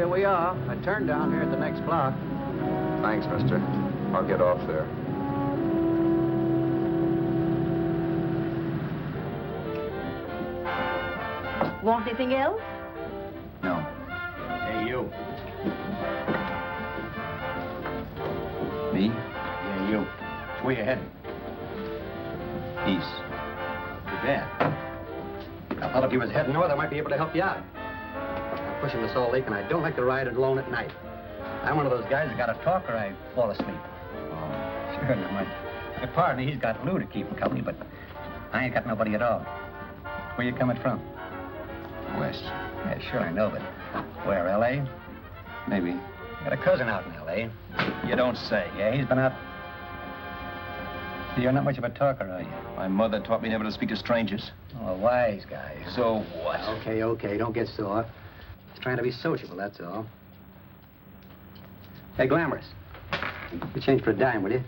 here we are. I turned down here at the next block. Thanks, mister. I'll get off there. Want anything else? No. Hey, you. Me? Yeah, you. Which way you heading? East. Too bad. I thought if you was heading north, I might be able to help you out. I'm pushing the Salt Lake, and I don't like to ride it alone at night. I'm one of those guys that got to talk or I fall asleep. Oh, sure, now, my partner, he's got Lou to keep him company, but I ain't got nobody at all. Where you coming from? West. Yeah, sure, I know, but where, L.A.? Maybe. Got a cousin out in L.A. You don't say. Yeah, he's been out. You're not much of a talker, are you? My mother taught me never to speak to strangers. Oh, a wise guy. So what? Okay, don't get sore. Just trying to be sociable, that's all. Hey, Glamorous. You change for a dime, will you?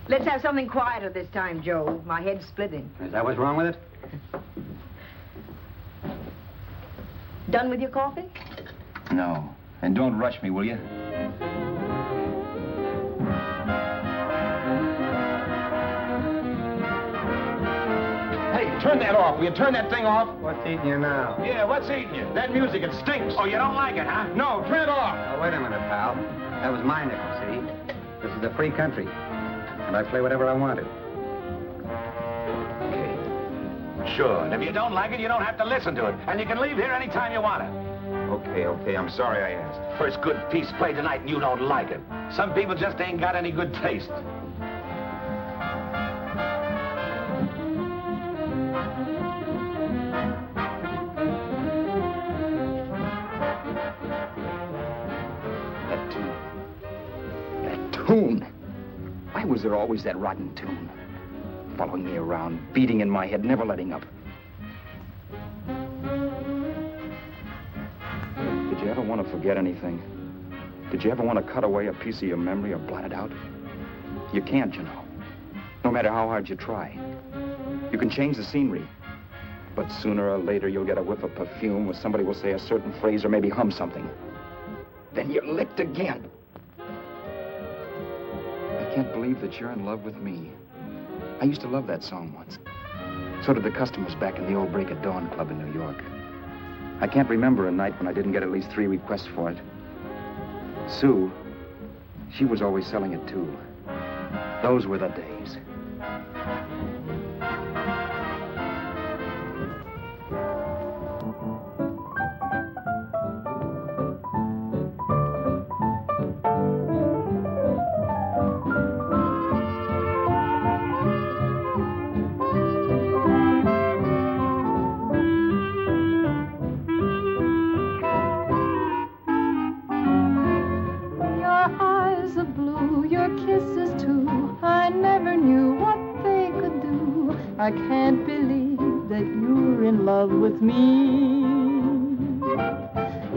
Let's have something quieter this time, Joe. My head's splitting. Is that what's wrong with it? Done with your coffee? No. And don't rush me, will you? Hey, turn that off. Will you turn that thing off? What's eating you now? Yeah, what's eating you? That music, it stinks. Oh, you don't like it, huh? No, turn it off. Oh, wait a minute, pal. That was my nickel, see? This is a free country, and I play whatever I wanted. Okay. Sure, and if you don't like it, you don't have to listen to it. And you can leave here anytime you want to. Okay, I'm sorry I asked. First good piece played tonight and you don't like it. Some people just ain't got any good taste. That tune. Why was there always that rotten tune? Following me around, beating in my head, never letting up. Did you ever want to forget anything? Did you ever want to cut away a piece of your memory or blot it out? You can't, you know. No matter how hard you try. You can change the scenery. But sooner or later, you'll get a whiff of perfume or somebody will say a certain phrase or maybe hum something. Then you're licked again. I can't believe that you're in love with me. I used to love that song once. So did the customers back in the old Break of Dawn Club in New York. I can't remember a night when I didn't get at least 3 requests for it. Sue, she was always selling it too. Those were the days. I can't believe that you're in love with me.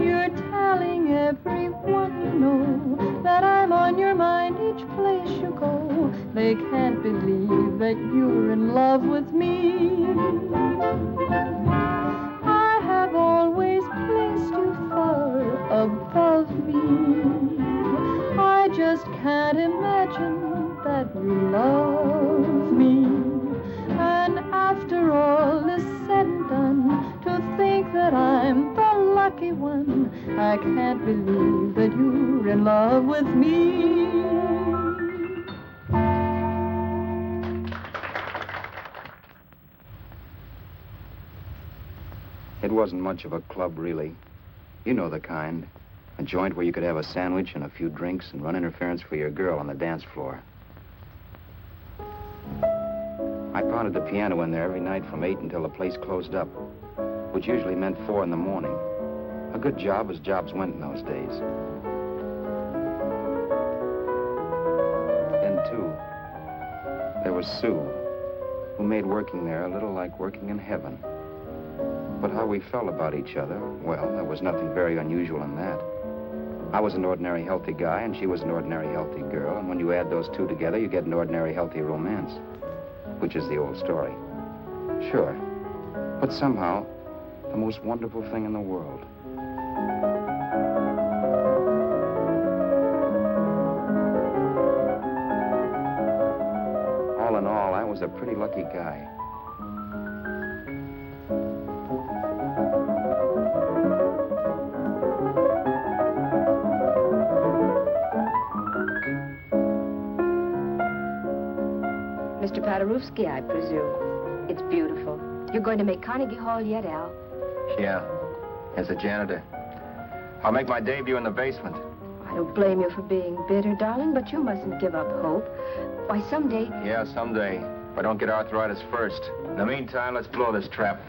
You're telling everyone you know that I'm on your mind each place you go. They can't believe that you're in love with me. I have always placed you far above me. I just can't imagine that you love me. And after all is said and done, to think that I'm the lucky one, I can't believe that you're in love with me. It wasn't much of a club, really. You know the kind. A joint where you could have a sandwich and a few drinks and run interference for your girl on the dance floor. I pounded the piano in there every night from 8 until the place closed up, which usually meant 4 in the morning. A good job as jobs went in those days. Then, too, there was Sue, who made working there a little like working in heaven. But how we felt about each other, well, there was nothing very unusual in that. I was an ordinary healthy guy, and she was an ordinary healthy girl, and when you add those two together, you get an ordinary healthy romance, which is the old story. Sure, but somehow, the most wonderful thing in the world. All in all, I was a pretty lucky guy. Mr. Paderewski, I presume. It's beautiful. You're going to make Carnegie Hall yet, Al? Yeah, as a janitor. I'll make my debut in the basement. I don't blame you for being bitter, darling, but you mustn't give up hope. Why, someday... Yeah, someday. If I don't get arthritis first. In the meantime, let's blow this trap.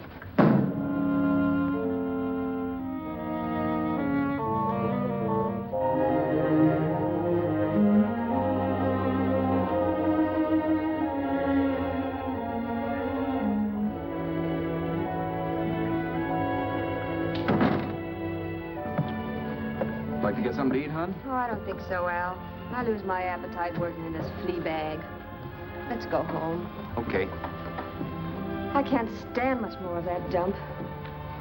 Like to get something to eat, hon? Oh, I don't think so, Al. I lose my appetite working in this flea bag. Let's go home. Okay. I can't stand much more of that dump.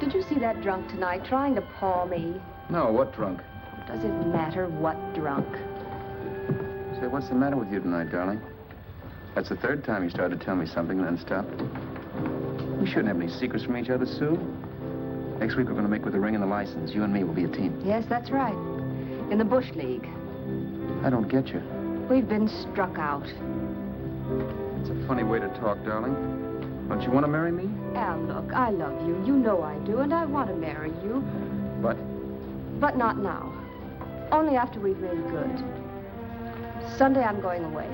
Did you see that drunk tonight trying to paw me? No, what drunk? Does it matter what drunk? Say, what's the matter with you tonight, darling? That's the third time you started to tell me something and then stopped. We shouldn't have any secrets from each other, Sue. Next week, we're going to make with the ring and the license. You and me will be a team. Yes, that's right. In the Bush League. I don't get you. We've been struck out. It's a funny way to talk, darling. Don't you want to marry me? Al, look, I love you. You know I do, and I want to marry you. But? But not now. Only after we've made good. Sunday, I'm going away.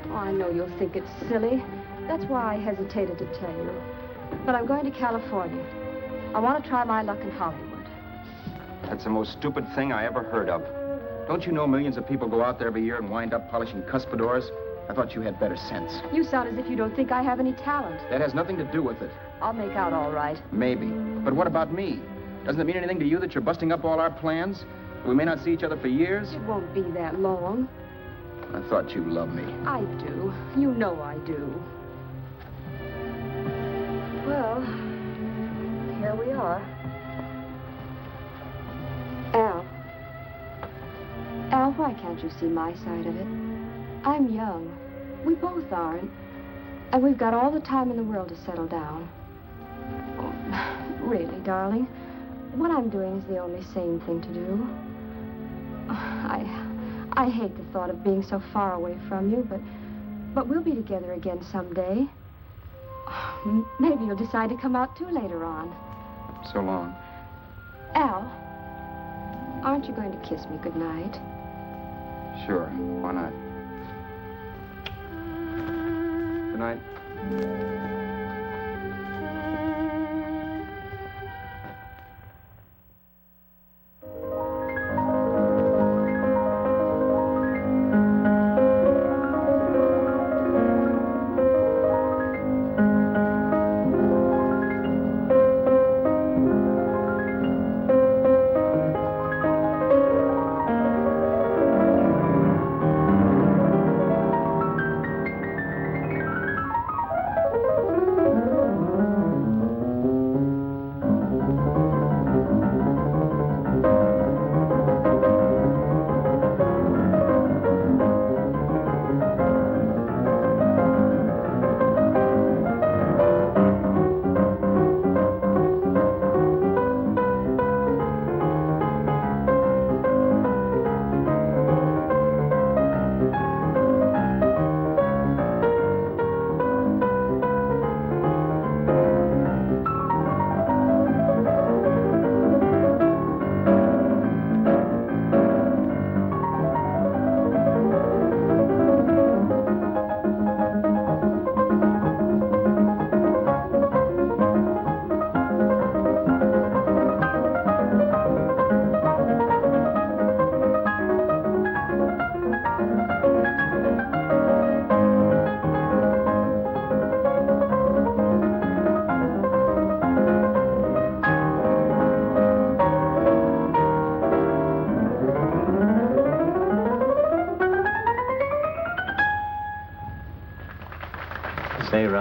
Oh, I know you'll think it's silly. That's why I hesitated to tell you. But I'm going to California. I want to try my luck in Hollywood. That's the most stupid thing I ever heard of. Don't you know millions of people go out there every year and wind up polishing cuspidors? I thought you had better sense. You sound as if you don't think I have any talent. That has nothing to do with it. I'll make out all right. Maybe. But what about me? Doesn't it mean anything to you that you're busting up all our plans? We may not see each other for years? It won't be that long. I thought you loved me. I do. You know I do. Well, here we are. Al, why can't you see my side of it? I'm young. We both are, and we've got all the time in the world to settle down. Oh, really, darling, what I'm doing is the only sane thing to do. I hate the thought of being so far away from you, but we'll be together again someday. Maybe you'll decide to come out too later on. So long. Al, aren't you going to kiss me goodnight? Sure, why not? Good night.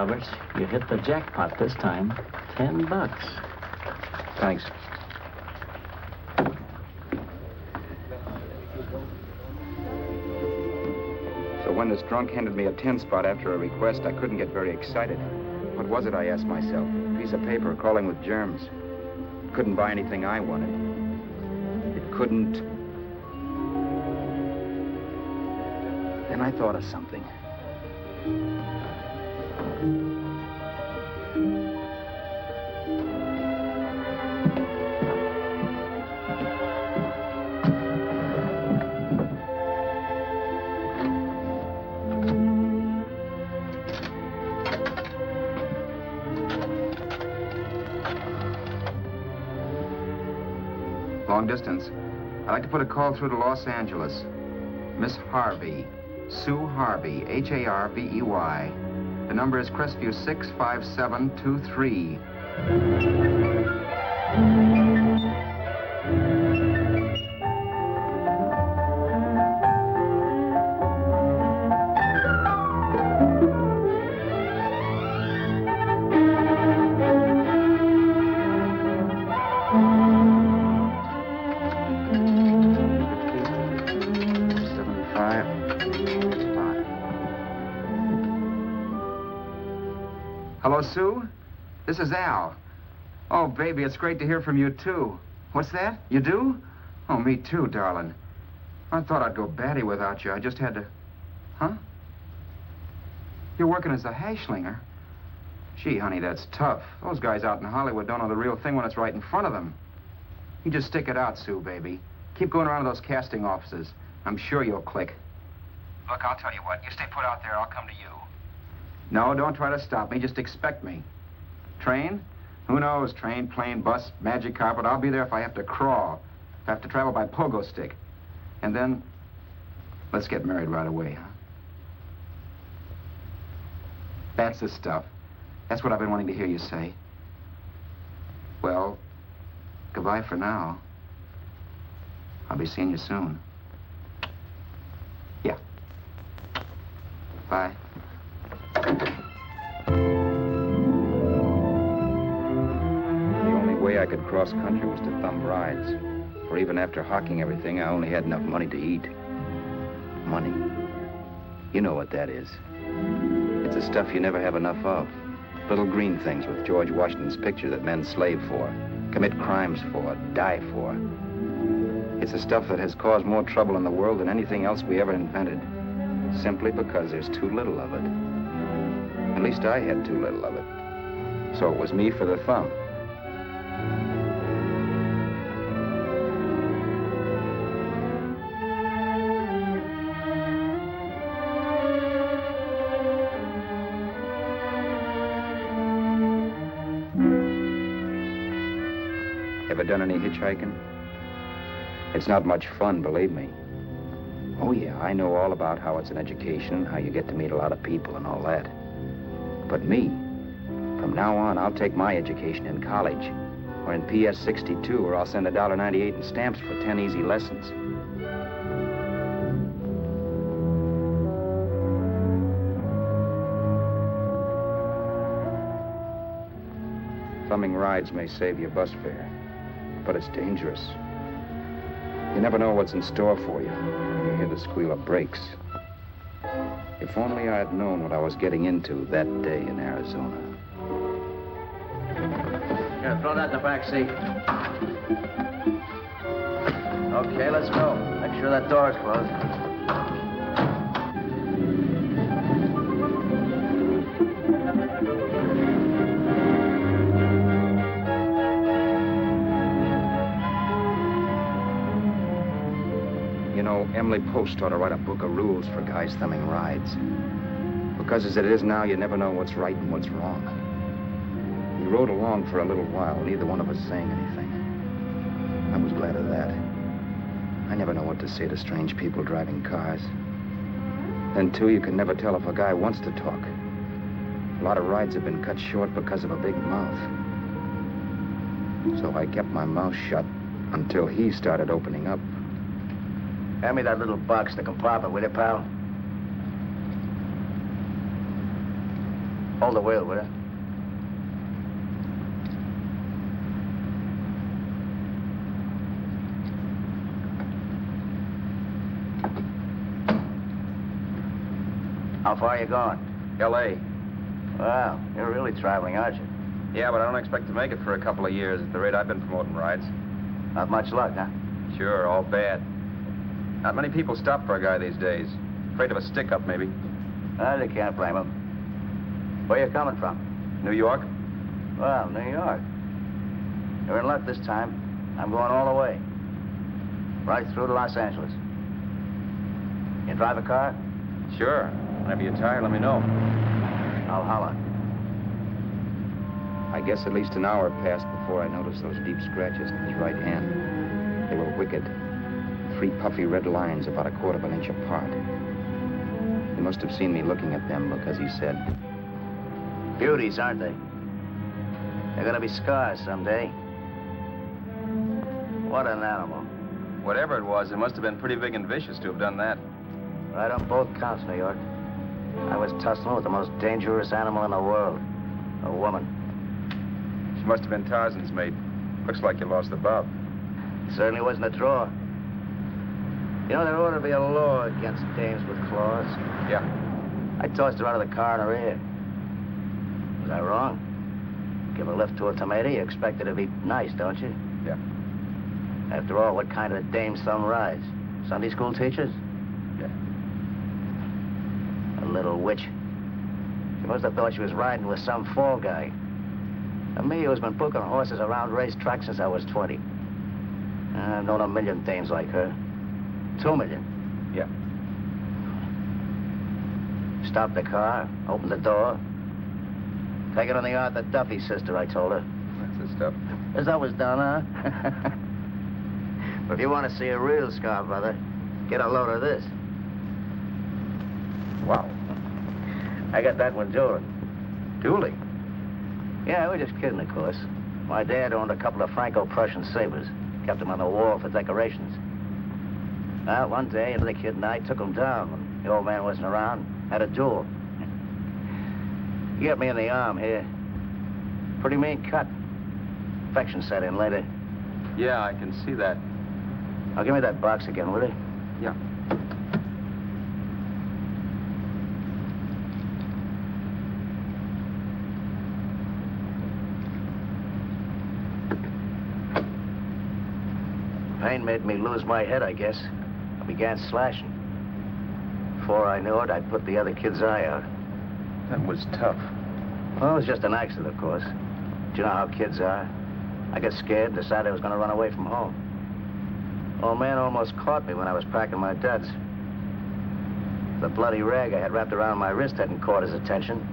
Roberts. You hit the jackpot this time. $10. Thanks. So when this drunk handed me a 10 spot after a request, I couldn't get very excited. What was it, I asked myself? A piece of paper crawling with germs. It couldn't buy anything I wanted. It couldn't... Then I thought of something. Long distance. I'd like to put a call through to Los Angeles. Miss Harvey. Sue Harvey, Harvey. The number is Crestview 65723. Hello, Sue? This is Al. Oh, baby, it's great to hear from you, too. What's that? You do? Oh, me too, darling. I thought I'd go batty without you. I just had to... Huh? You're working as a hashlinger? Gee, honey, that's tough. Those guys out in Hollywood don't know the real thing when it's right in front of them. You just stick it out, Sue, baby. Keep going around to those casting offices. I'm sure you'll click. Look, I'll tell you what. You stay put out there, I'll come to you. No, don't try to stop me. Just expect me. Train? Who knows? Train, plane, bus, magic carpet. I'll be there if I have to crawl. If I have to travel by pogo stick. And then, let's get married right away, huh? That's the stuff. That's what I've been wanting to hear you say. Well, goodbye for now. I'll be seeing you soon. Yeah. Bye. The only way I could cross country was to thumb rides. For even after hawking everything, I only had enough money to eat. Money. You know what that is. It's the stuff you never have enough of. Little green things with George Washington's picture that men slave for, commit crimes for, die for. It's the stuff that has caused more trouble in the world than anything else we ever invented. Simply because there's too little of it. At least I had too little of it. So it was me for the thumb. Ever done any hitchhiking? It's not much fun, believe me. Oh, yeah, I know all about how it's an education, how you get to meet a lot of people and all that. But me, from now on, I'll take my education in college, or in PS 62, or I'll send $1.98 in stamps for 10 easy lessons. Thumbing rides may save you bus fare, but it's dangerous. You never know what's in store for you when you hear the squeal of brakes. If only I had known what I was getting into that day in Arizona. Here, throw that in the back seat. Okay, let's go. Make sure that door's closed. You know, Emily Post ought to write a book of rules for guys thumbing rides. Because as it is now, you never know what's right and what's wrong. We rode along for a little while, neither one of us saying anything. I was glad of that. I never know what to say to strange people driving cars. Then, too, you can never tell if a guy wants to talk. A lot of rides have been cut short because of a big mouth. So I kept my mouth shut until he started opening up. Hand me that little box, the compartment, will you, pal? Hold the wheel, will you? How far are you going? L.A. Well, you're really traveling, aren't you? Yeah, but I don't expect to make it for a couple of years at the rate I've been promoting rides. Not much luck, huh? Sure, all bad. Not many people stop for a guy these days. Afraid of a stick-up, maybe. Well, you can't blame them. Where you coming from? New York? Well, New York. You're in luck this time. I'm going all the way. Right through to Los Angeles. You drive a car? Sure. Whenever you're tired, let me know. I'll holler. I guess at least an hour passed before I noticed those deep scratches in his right hand. They were wicked. 3 puffy red lines about 1/4 inch apart. He must have seen me looking at them because he said, Beauties, aren't they? They're gonna be scars someday. What an animal. whatever it was, it must have been pretty big and vicious to have done that. Right on both counts, New York. I was tussling with the most dangerous animal in the world. A woman. She must have been Tarzan's mate. Looks like you lost the bob. Certainly wasn't a draw. You know, there ought to be a law against dames with claws. Yeah. I tossed her out of the car in her ear. Was I wrong? Give a lift to a tomato, you expect her to be nice, don't you? Yeah. After all, what kind of dames some rides? Sunday school teachers? Yeah. A little witch. She must have thought she was riding with some fall guy. And me, who's been booking horses around racetracks since I was 20. I've known a million dames like her. 2 million. Yeah. Stopped the car, opened the door. Take it on the yard, the Duffy sister, I told her. That's the stuff. As that was done, huh? But if you want to see a real scar, brother, get a load of this. Wow. I got that one dueling. Dueling? Yeah, we're just kidding, of course. My dad owned a couple of Franco-Prussian sabers. Kept them on the wall for decorations. Well, one day, the kid and I took them down when the old man wasn't around. Had a duel. He got me in the arm here. Pretty mean cut. Infection set in later. Yeah, I can see that. Now, give me that box again, will you? Yeah. Pain made me lose my head, I guess. I began slashing. Before I knew it, I'd put the other kid's eye out. That was tough. Well, it was just an accident, of course. Do you know how kids are? I got scared, decided I was going to run away from home. Old man almost caught me when I was packing my duds. The bloody rag I had wrapped around my wrist hadn't caught his attention.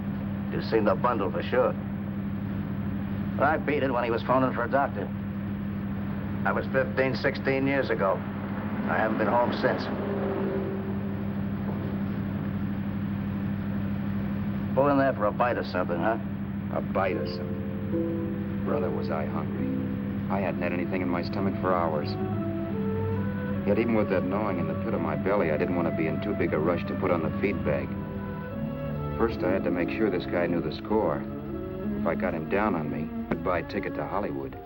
You've seen the bundle for sure. But I beat it when he was phoning for a doctor. That was 15, 16 years ago. I haven't been home since. Pull in there for a bite or something, huh? A bite or something. Brother, was I hungry. I hadn't had anything in my stomach for hours. Yet even with that gnawing in the pit of my belly, I didn't want to be in too big a rush to put on the feed bag. First, I had to make sure this guy knew the score. If I got him down on me, I'd buy a ticket to Hollywood.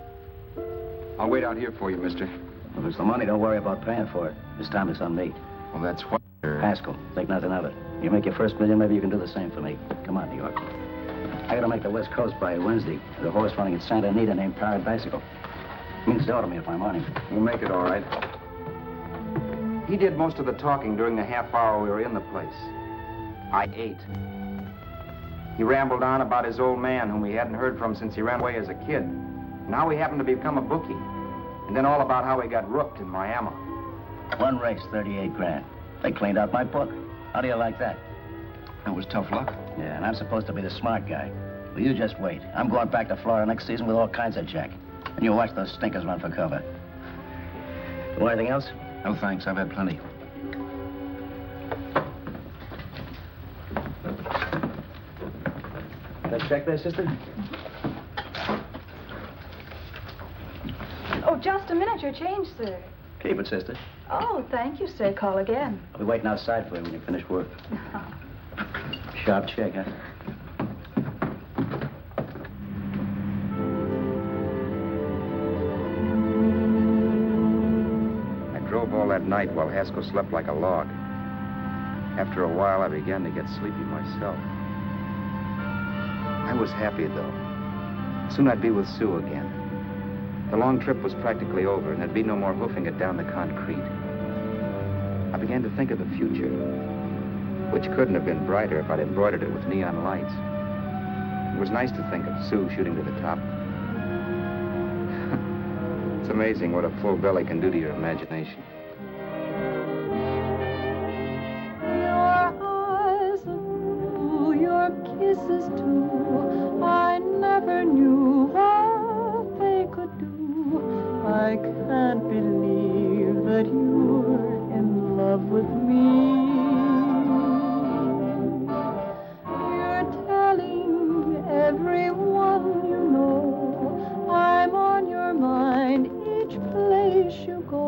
I'll wait out here for you, mister. Well, there's the money. Don't worry about paying for it. This time it's on me. Well, that's what... Haskell, think nothing of it. You make your first million, maybe you can do the same for me. Come on, New York. I gotta make the West Coast by Wednesday. There's a horse running in Santa Anita named Pirate Bicycle. Means dough to me if I'm on him. We'll make it all right. He did most of the talking during the half hour we were in the place. I ate. He rambled on about his old man, whom we hadn't heard from since he ran away as a kid. Now he happened to become a bookie. And then all about how he got rooked in Miami. One race, 38 grand. They cleaned out my book. How do you like that? That was tough luck. Yeah, and I'm supposed to be the smart guy. Well, you just wait. I'm going back to Florida next season with all kinds of jack. And you watch those stinkers run for cover. Want anything else? No, thanks. I've had plenty. That check there, sister? Oh, just a minute. Your change, sir. Keep it, sister. Oh, thank you, sir. Call again. I'll be waiting outside for you when you finish work. Sharp check, huh? that night while Haskell slept like a log. After a while, I began to get sleepy myself. I was happy, though. Soon I'd be with Sue again. The long trip was practically over, and there'd be no more hoofing it down the concrete. I began to think of the future, which couldn't have been brighter if I'd embroidered it with neon lights. It was nice to think of Sue shooting to the top. It's amazing what a full belly can do to your imagination. Your eyes are blue, your kisses too. I never knew what they could do. I can't believe that you're in love with me. You're telling everyone you know I'm on your mind each place you go.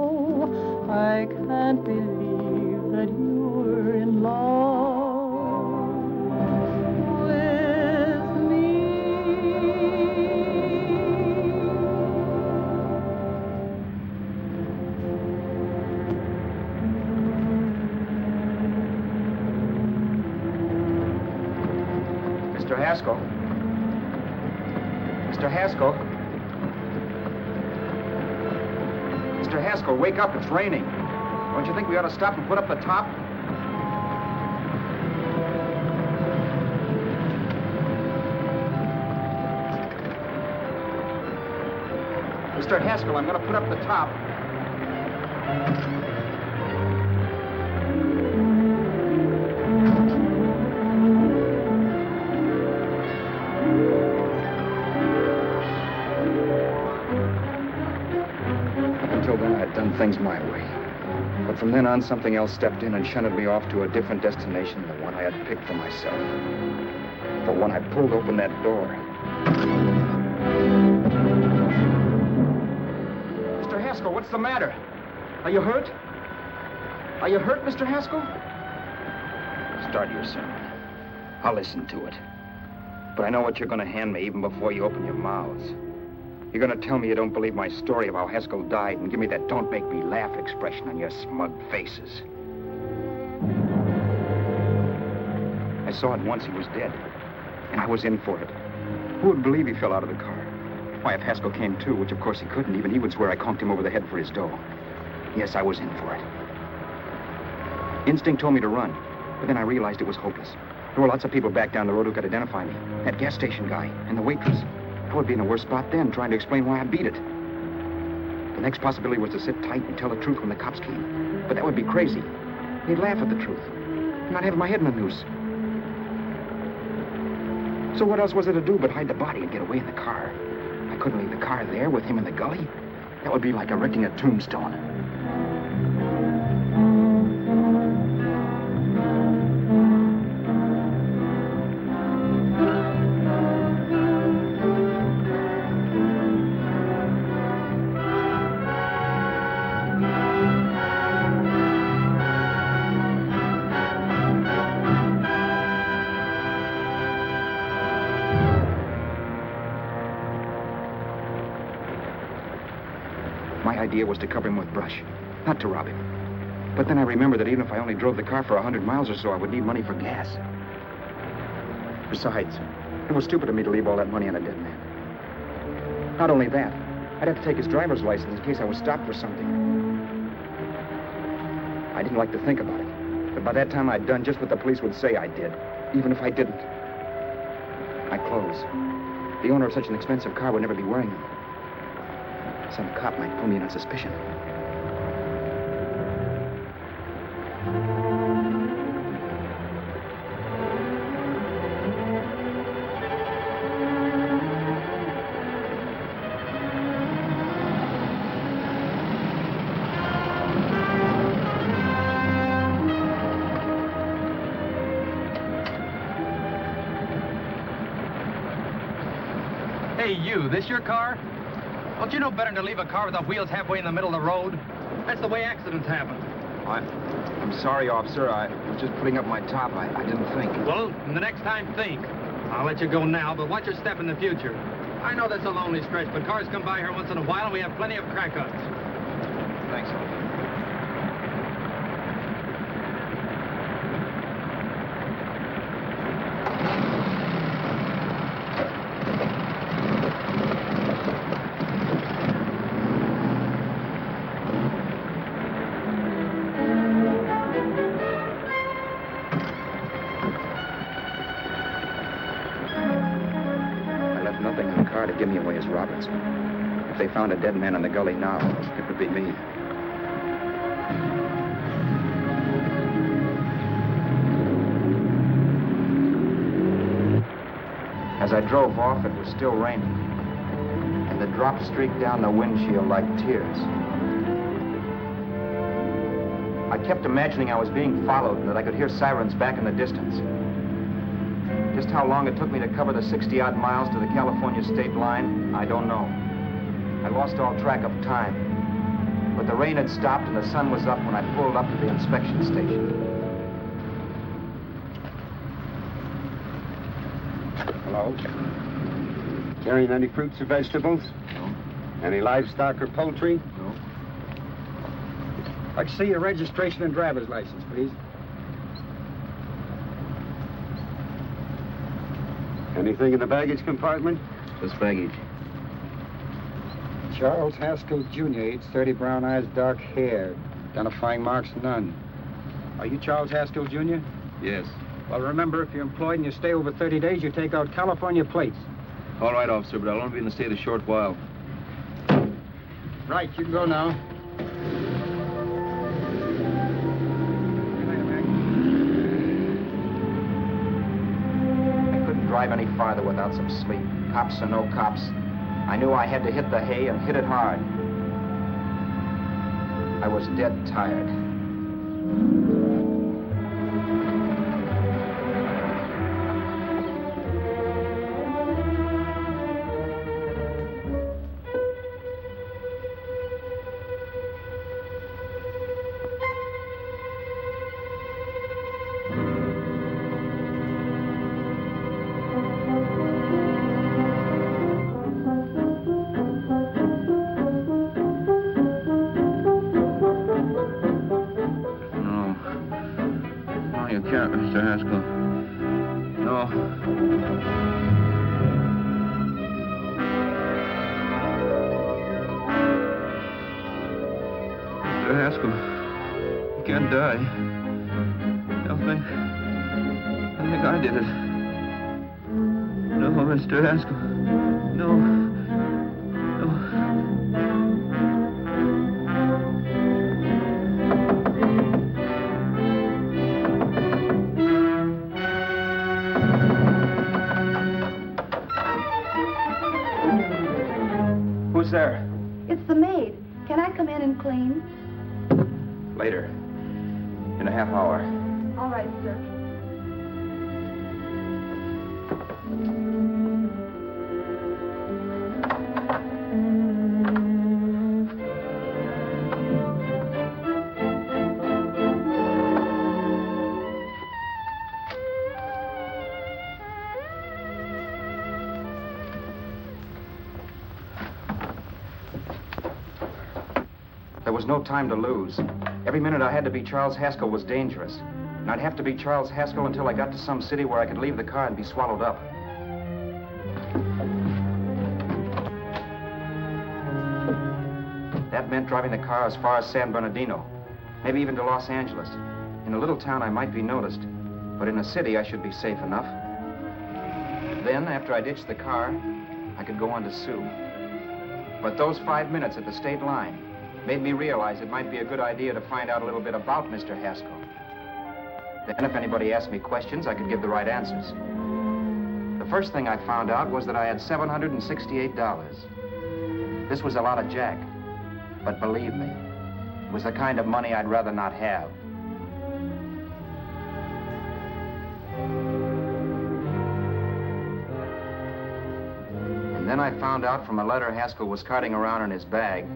I can't believe that you're in love with me. Mr. Haskell? Mr. Haskell? Mr. Haskell, wake up. It's raining. Don't you think we ought to stop and put up the top? Mr. Haskell, I'm going to put up the top. Until then, I'd done things my way. But from then on, something else stepped in and shunted me off to a different destination than the one I had picked for myself. But when I pulled open that door... Mr. Haskell, what's the matter? Are you hurt? Are you hurt, Mr. Haskell? Start your sermon. I'll listen to it. But I know what you're going to hand me even before you open your mouths. You're going to tell me you don't believe my story of how Haskell died and give me that don't make me laugh expression on your smug faces. I saw at once he was dead, and I was in for it. Who would believe he fell out of the car? Why, if Haskell came too, which of course he couldn't, even he would swear I conked him over the head for his dough. Yes, I was in for it. Instinct told me to run, but then I realized it was hopeless. There were lots of people back down the road who could identify me. That gas station guy and the waitress. I would be in a worse spot then, trying to explain why I beat it. The next possibility was to sit tight and tell the truth when the cops came. But that would be crazy. They'd laugh at the truth. I'm not having my head in a noose. So what else was there to do but hide the body and get away in the car? I couldn't leave the car there with him in the gully. That would be like erecting a tombstone. My idea was to cover him with brush, not to rob him. But then I remembered that even if I only drove the car for 100 miles or so, I would need money for gas. Besides, it was stupid of me to leave all that money on a dead man. Not only that, I'd have to take his driver's license in case I was stopped for something. I didn't like to think about it, but by that time I'd done just what the police would say I did, even if I didn't. My clothes. The owner of such an expensive car would never be wearing them. Some cop might pull me in on suspicion. Hey, you, this your car? Don't you know better than to leave a car with the wheels halfway in the middle of the road? That's the way accidents happen. I'm sorry, officer. I was just putting up my top. I didn't think. Well, the next time, think. I'll let you go now, but watch your step in the future. I know that's a lonely stretch, but cars come by here once in a while, and we have plenty of crack-ups. Thanks, officer. Robertson. If they found a dead man in the gully now, it would be me. As I drove off, it was still raining, and the drops streaked down the windshield like tears. I kept imagining I was being followed and that I could hear sirens back in the distance. Just how long it took me to cover the 60-odd miles to the California state line, I don't know. I lost all track of time. But the rain had stopped and the sun was up when I pulled up to the inspection station. Hello? Carrying any fruits or vegetables? No. Any livestock or poultry? No. I'd see your registration and driver's license, please. Anything in the baggage compartment? Just baggage. Charles Haskell, Jr., age 30, brown eyes, dark hair. Identifying marks, none. Are you Charles Haskell, Jr.? Yes. Well, remember, if you're employed and you stay over 30 days, you take out California plates. All right, officer, but I'll only be in the state a short while. Right, you can go now. I couldn't drive any farther without some sleep. Cops or no cops, I knew I had to hit the hay and hit it hard. I was dead tired. Mr. Haskell. No. Mr. Haskell, you can't die. I think I did it. No, Mr. Haskell. No. Who's there? It's the maid. Can I come in and clean? Later. In a half hour. All right, sir. There was no time to lose. Every minute I had to be Charles Haskell was dangerous. And I'd have to be Charles Haskell until I got to some city where I could leave the car and be swallowed up. That meant driving the car as far as San Bernardino, maybe even to Los Angeles. In a little town, I might be noticed, but in a city, I should be safe enough. Then, after I ditched the car, I could go on to Sue. But those 5 minutes at the state line made me realize it might be a good idea to find out a little bit about Mr. Haskell. Then if anybody asked me questions, I could give the right answers. The first thing I found out was that I had $768. This was a lot of jack, but believe me, it was the kind of money I'd rather not have. And then I found out from a letter Haskell was carting around in his bag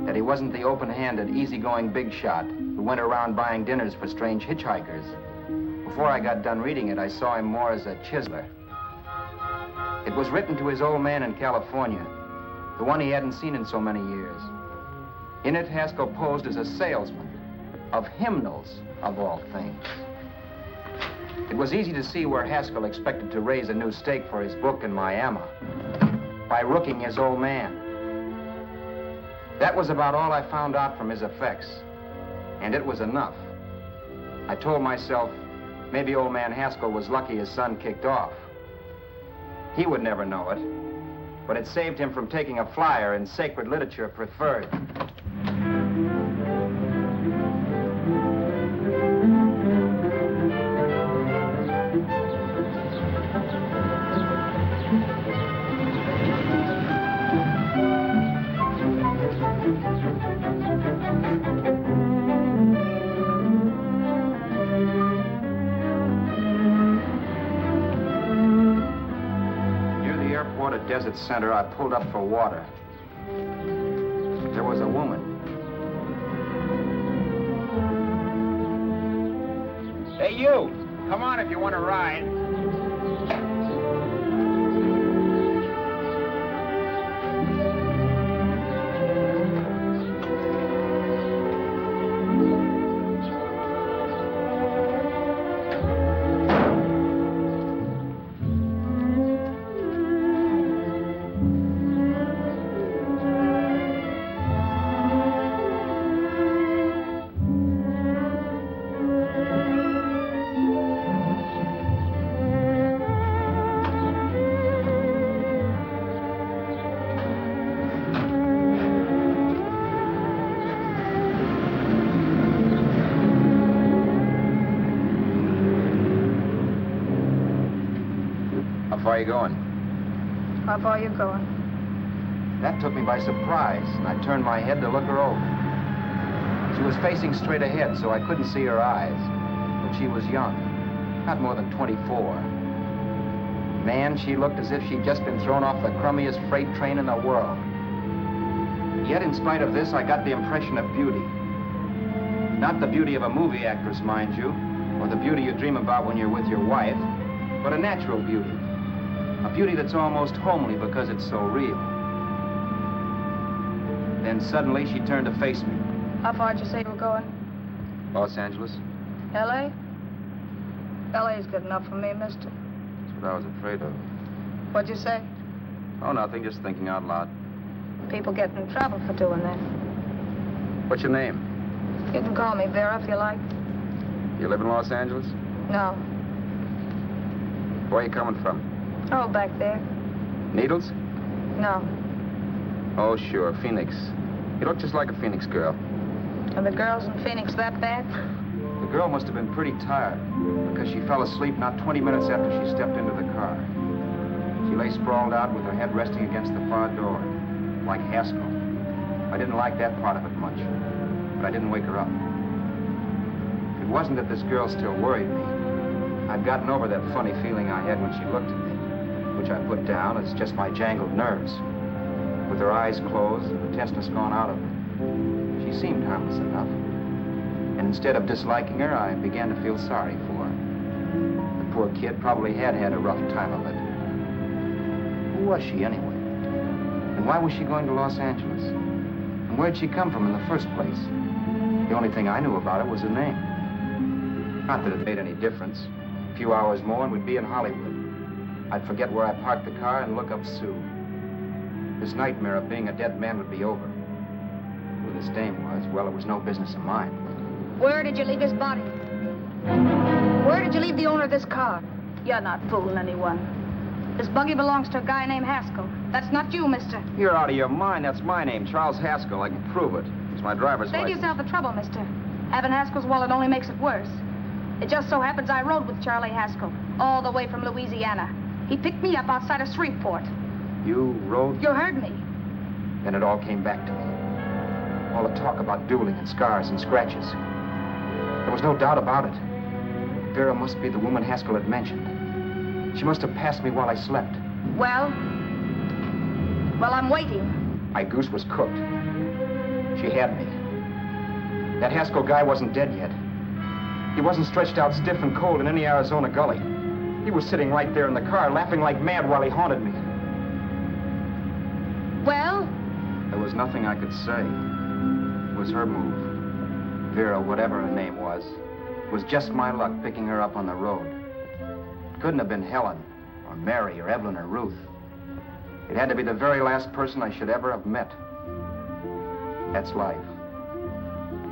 that he wasn't the open-handed, easygoing big shot who went around buying dinners for strange hitchhikers. Before I got done reading it, I saw him more as a chiseler. It was written to his old man in California, the one he hadn't seen in so many years. In it, Haskell posed as a salesman of hymnals, of all things. It was easy to see where Haskell expected to raise a new stake for his book in Miami by rooking his old man. That was about all I found out from his effects, and it was enough. I told myself, maybe old man Haskell was lucky his son kicked off. He would never know it, but it saved him from taking a flyer in sacred literature preferred. Desert Center, I pulled up for water. There was a woman. Hey, you! Come on if you want to ride. How far are you going? How far are you going? That took me by surprise, and I turned my head to look her over. She was facing straight ahead, so I couldn't see her eyes. But she was young, not more than 24. Man, she looked as if she'd just been thrown off the crummiest freight train in the world. Yet, in spite of this, I got the impression of beauty. Not the beauty of a movie actress, mind you, or the beauty you dream about when you're with your wife, but a natural beauty. A beauty that's almost homely because it's so real. Then suddenly she turned to face me. How far did you say you were going? Los Angeles? L.A.? L.A.'s good enough for me, mister. That's what I was afraid of. What'd you say? Oh, nothing, just thinking out loud. People get in trouble for doing that. What's your name? You can call me Vera if you like. You live in Los Angeles? No. Where are you coming from? Oh, back there. Needles? No. Oh, sure, Phoenix. You look just like a Phoenix girl. Are the girls in Phoenix that bad? The girl must have been pretty tired, because she fell asleep not 20 minutes after she stepped into the car. She lay sprawled out with her head resting against the far door, like Haskell. I didn't like that part of it much, but I didn't wake her up. It wasn't that this girl still worried me. I'd gotten over that funny feeling I had when she looked at me, which I put down as just my jangled nerves. With her eyes closed and the testness gone out of her, she seemed harmless enough. And instead of disliking her, I began to feel sorry for her. The poor kid probably had had a rough time of it. Who was she anyway? And why was she going to Los Angeles? And where'd she come from in the first place? The only thing I knew about her was her name. Not that it made any difference. A few hours more and we'd be in Hollywood. I'd forget where I parked the car and look up Sue. This nightmare of being a dead man would be over. Who this dame was, well, it was no business of mine. Where did you leave his body? Where did you leave the owner of this car? You're not fooling anyone. This buggy belongs to a guy named Haskell. That's not you, mister. You're out of your mind. That's my name, Charles Haskell. I can prove it. It's my driver's Save license. yourself the trouble, mister. Having Haskell's wallet only makes it worse. It just so happens I rode with Charlie Haskell, all the way from Louisiana. He picked me up outside of Shreveport. You rode? You heard me. Then it all came back to me. All the talk about dueling and scars and scratches. There was no doubt about it. Vera must be the woman Haskell had mentioned. She must have passed me while I slept. Well, I'm waiting. My goose was cooked. She had me. That Haskell guy wasn't dead yet. He wasn't stretched out stiff and cold in any Arizona gully. He was sitting right there in the car, laughing like mad while he haunted me. Well? There was nothing I could say. It was her move. Vera, whatever her name was, it was just my luck picking her up on the road. It couldn't have been Helen, or Mary, or Evelyn, or Ruth. It had to be the very last person I should ever have met. That's life.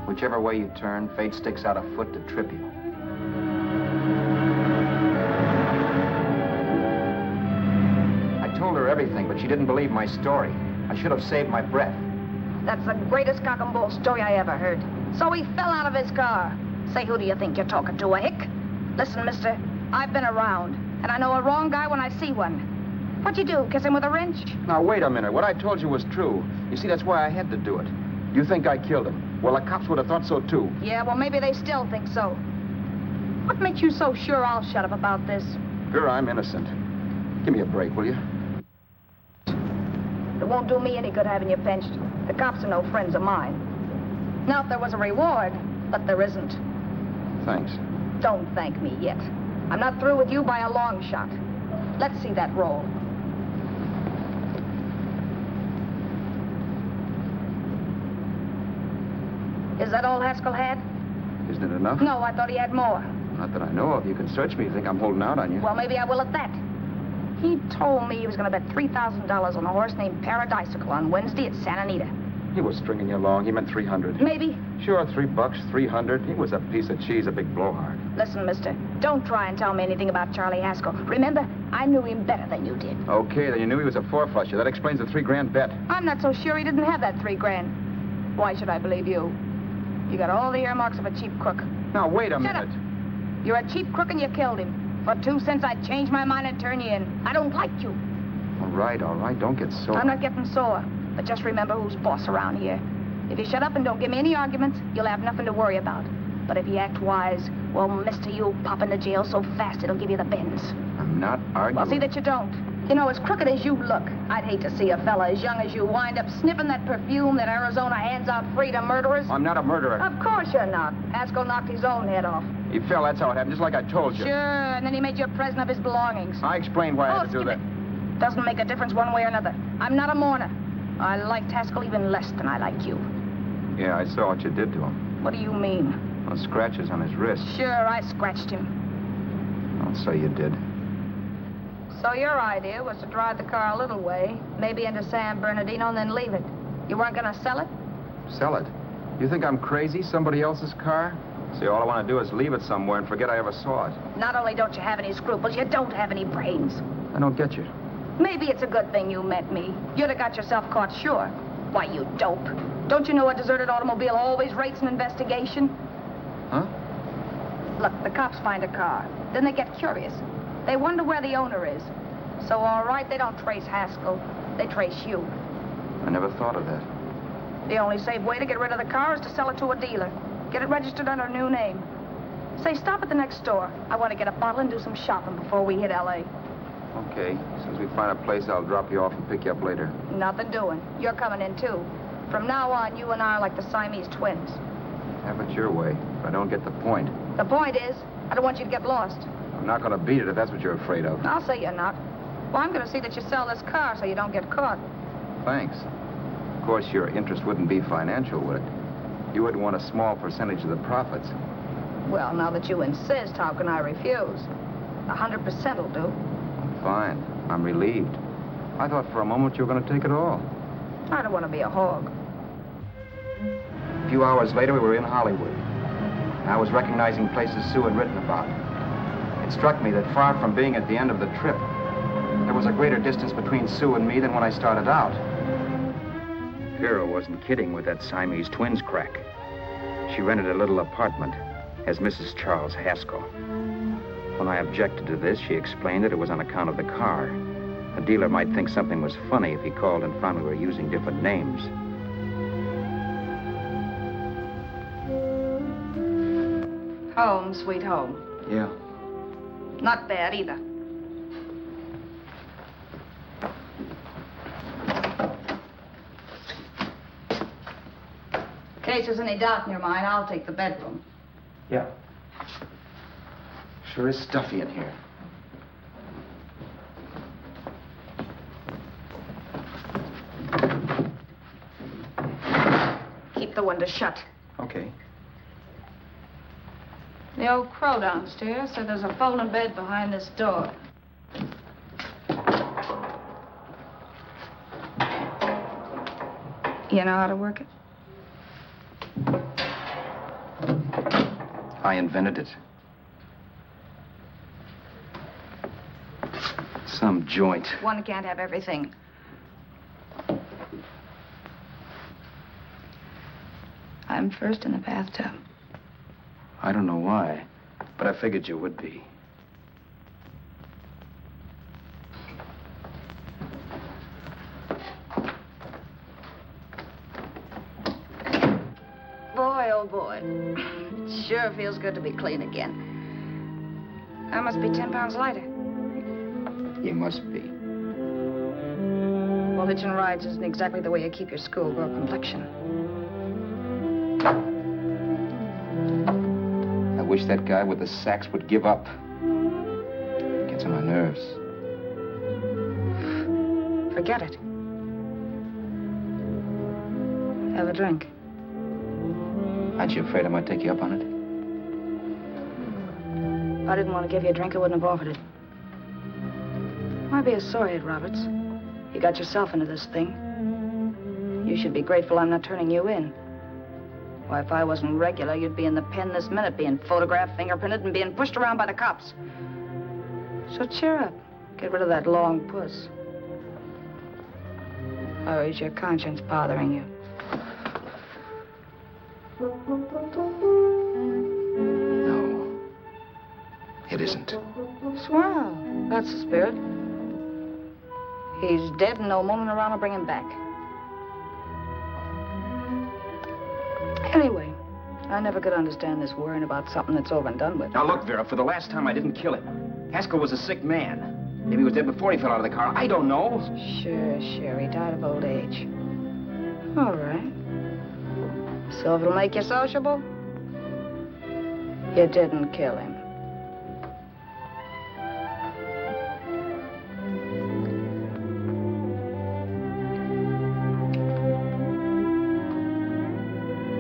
Whichever way you turn, fate sticks out a foot to trip you. I told her everything everything, but she didn't believe my story. I should have saved my breath. That's the greatest cock and bull story I ever heard. So he fell out of his car. Say, who do you think you're talking to, a hick? Listen, mister, I've been around, and I know a wrong guy when I see one. What'd you do, kiss him with a wrench? Now, wait a minute. What I told you was true. You see, that's why I had to do it. You think I killed him? Well, the cops would have thought so, too. Yeah, well, maybe they still think so. What makes you so sure I'll shut up about this? Vera, I'm innocent. Give me a break, will you? It won't do me any good having you pinched. The cops are no friends of mine. Now, if there was a reward, but there isn't. Thanks. Don't thank me yet. I'm not through with you by a long shot. Let's see that roll. Is that all Haskell had? Isn't it enough? No, I thought he had more. Not that I know of. You can search me if you think I'm holding out on you. Well, maybe I will at that. He told me he was going to bet $3,000 on a horse named Paradisical on Wednesday at Santa Anita. He was stringing you along. He meant 300. Maybe. Sure, $3, 300. He was a piece of cheese, a big blowhard. Listen, mister, don't try and tell me anything about Charlie Haskell. Remember, I knew him better than you did. Okay, then you knew he was a four-flusher. That explains the $3,000 bet. I'm not so sure he didn't have that $3,000. Why should I believe you? You got all the earmarks of a cheap crook. Now, wait a Shut minute. up. You're a cheap crook and you killed him. For 2 cents, I'd change my mind and turn you in. I don't like you. All right. Don't get sore. I'm not getting sore. But just remember who's boss around here. If you shut up and don't give me any arguments, you'll have nothing to worry about. But if you act wise, well, mister, you'll pop into jail so fast it'll give you the bends. I'm not arguing. Well, see that you don't. You know, as crooked as you look, I'd hate to see a fella as young as you wind up sniffing that perfume that Arizona hands out free to murderers. I'm not a murderer. Of course you're not. Haskell knocked his own head off. He fell, that's how it happened, just like I told you. Sure, and then he made you a present of his belongings. I explained why I had to do skip that. it. Doesn't make a difference one way or another. I'm not a mourner. I liked Haskell even less than I like you. Yeah, I saw what you did to him. What do you mean? Well, scratches on his wrist. Sure, I scratched him. I'll say you did. So your idea was to drive the car a little way, maybe into San Bernardino, and then leave it. You weren't going to sell it? Sell it? You think I'm crazy? Somebody else's car? See, all I want to do is leave it somewhere and forget I ever saw it. Not only don't you have any scruples, you don't have any brains. I don't get you. Maybe it's a good thing you met me. You'd have got yourself caught, sure. Why, you dope. Don't you know a deserted automobile always rates an investigation? Huh? Look, the cops find a car. Then they get curious. They wonder where the owner is. So, all right, they don't trace Haskell. They trace you. I never thought of that. The only safe way to get rid of the car is to sell it to a dealer. Get it registered under a new name. Say, stop at the next store. I want to get a bottle and do some shopping before we hit L.A. Okay. As soon as we find a place, I'll drop you off and pick you up later. Nothing doing. You're coming in, too. From now on, you and I are like the Siamese twins. Have it your way. If I don't get the point. The point is, I don't want you to get lost. I'm not going to beat it if that's what you're afraid of. I'll say you're not. Well, I'm going to see that you sell this car so you don't get caught. Thanks. Of course, your interest wouldn't be financial, would it? You would want a small percentage of the profits. Well, now that you insist, how can I refuse? 100% will do. Fine. I'm relieved. I thought for a moment you were going to take it all. I don't want to be a hog. A few hours later, we were in Hollywood. I was recognizing places Sue had written about. It struck me that far from being at the end of the trip, there was a greater distance between Sue and me than when I started out. Vera wasn't kidding with that Siamese twins crack. She rented a little apartment as Mrs. Charles Haskell. When I objected to this, she explained that it was on account of the car. A dealer might think something was funny if he called and found we were using different names. Home, sweet home. Yeah. Not bad, either. In case there's any doubt in your mind, I'll take the bedroom. Yeah. Sure is stuffy in here. Keep the window shut. Okay. The old crow downstairs said there's a folding bed behind this door. You know how to work it? I invented it. Some joint. One can't have everything. I'm first in the bathtub. I don't know why, but I figured you would be. Boy, oh boy. It sure feels good to be clean again. I must be 10 pounds lighter. You must be. Well, hitching rides isn't exactly the way you keep your schoolgirl complexion. I wish that guy with the sax would give up. Gets on my nerves. Forget it. Have a drink. Aren't you afraid I might take you up on it? If I didn't want to give you a drink, I wouldn't have offered it. Why be a sorehead, Roberts? You got yourself into this thing. You should be grateful I'm not turning you in. Why, if I wasn't regular, you'd be in the pen this minute, being photographed, fingerprinted, and being pushed around by the cops. So cheer up. Get rid of that long puss. Or is your conscience bothering you? No. It isn't. Swell. That's the spirit. He's dead and no moment around will bring him back. Anyway, I never could understand this worrying about something that's over and done with. Now, look, Vera, for the last time, I didn't kill him. Haskell was a sick man. Maybe he was dead before he fell out of the car. I don't know. Sure. He died of old age. All right. So if it'll make you sociable, you didn't kill him.